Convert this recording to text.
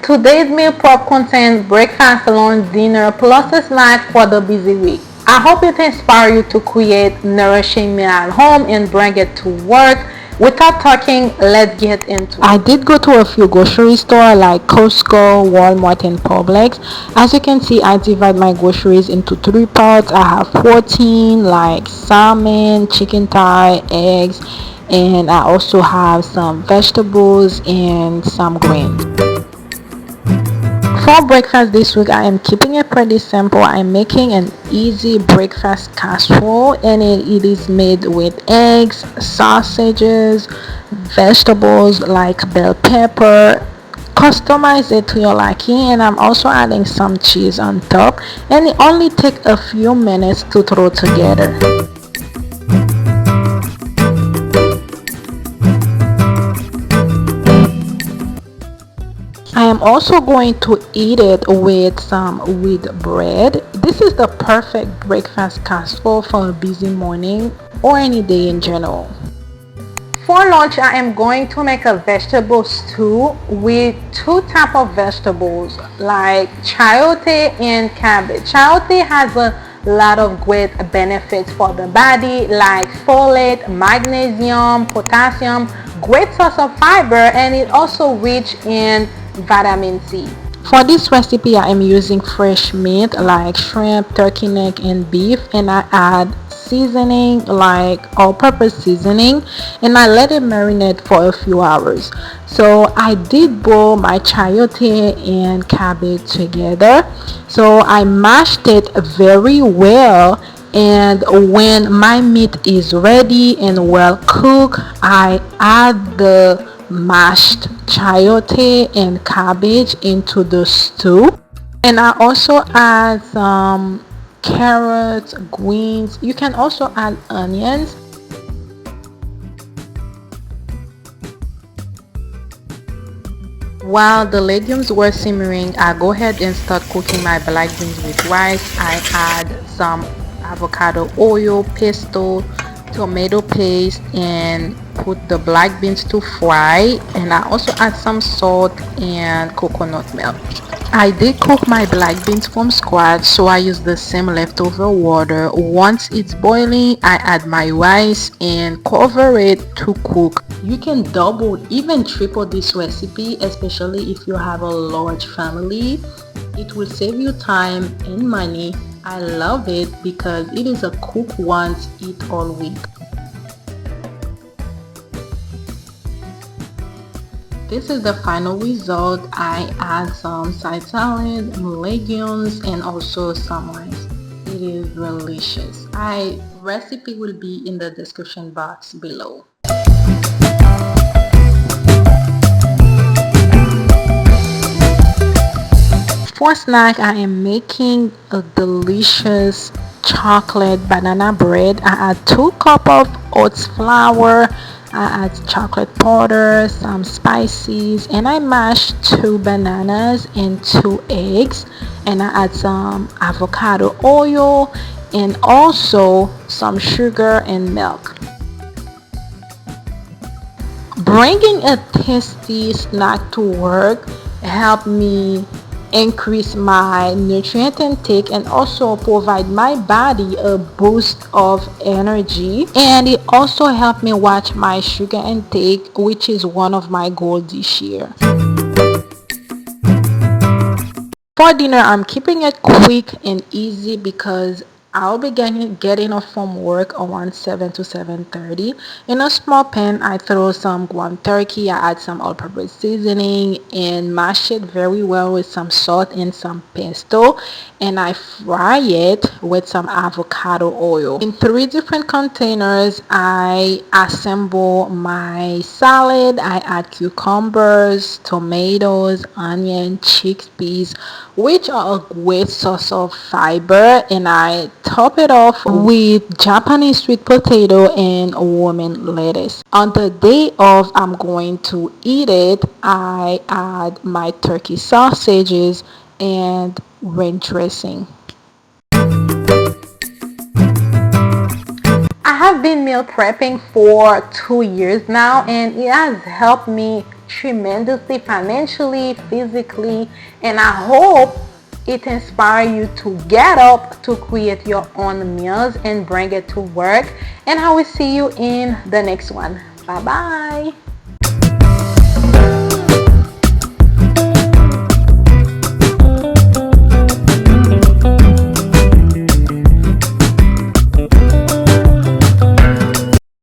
today's meal prep contains breakfast, lunch, dinner, plus a snack for the busy week. I hope it inspires you to create nourishing meal at home and bring it to work. Without talking, let's get into it. I did go to a few grocery stores like Costco, Walmart, and Publix. As you can see, I divide my groceries into three parts. I have protein like salmon, chicken thigh, eggs, and I also have some vegetables and some grains. For breakfast this week, I am keeping it pretty simple. I'm making an easy breakfast casserole, and it is made with eggs, sausages, vegetables like bell pepper. Customize it to your liking, and I'm also adding some cheese on top, and it only takes a few minutes to throw together. I am also going to eat it with some wheat bread. This is the perfect breakfast casserole for a busy morning or any day in general. For lunch, I am going to make a vegetable stew with two types of vegetables like chayote and cabbage. Chayote has a lot of great benefits for the body like folate, magnesium, potassium, great source of fiber, and it also rich in vitamin C. For this recipe, I am using fresh meat like shrimp, turkey neck, and beef, and I add seasoning like all-purpose seasoning, and I let it marinate for a few hours. So I did boil my chayote and cabbage together. So I mashed it very well, and when my meat is ready and well cooked, I add the mashed chayote and cabbage into the stew, and I also add some carrots, greens. You can also add onions. While the legumes were simmering, I go ahead and start cooking my black beans with rice. I add some avocado oil, pesto, tomato paste, and put the black beans to fry, and I also add some salt and coconut milk. I did cook my black beans from scratch, so I use the same leftover water. Once it's boiling, I add my rice and cover it to cook. You can double, even triple this recipe, especially if you have a large family. It will save you time and money. I love it because it is a cook once, eat all week. This is the final result. I add some side salad, legumes, and also some rice. It is delicious. Recipe will be in the description box below. For snack, I am making a delicious chocolate banana bread. I add 2 cups of oats flour. I add chocolate powder, some spices, and I mash 2 bananas and 2 eggs, and I add some avocado oil and also some sugar and milk. Bringing a tasty snack to work helped me increase my nutrient intake and also provide my body a boost of energy, and it also helped me watch my sugar intake, which is one of my goals this year. For dinner, I'm keeping it quick and easy because I'll be getting off from work around 7 to 7:30. In a small pan, I throw some ground turkey. I add some all-purpose seasoning and mash it very well with some salt and some pesto, and I fry it with some avocado oil. In 3 different containers, I assemble my salad. I add cucumbers, tomatoes, onion, chickpeas, which are a great source of fiber, and I top it off with Japanese sweet potato and romaine lettuce. On the day of I'm going to eat it, I add my turkey sausages and ranch dressing. I have been meal prepping for 2 years now, and it has helped me tremendously financially, physically, and I hope it inspires you to get up to create your own meals and bring it to work. And I will see you in the next one. Bye bye.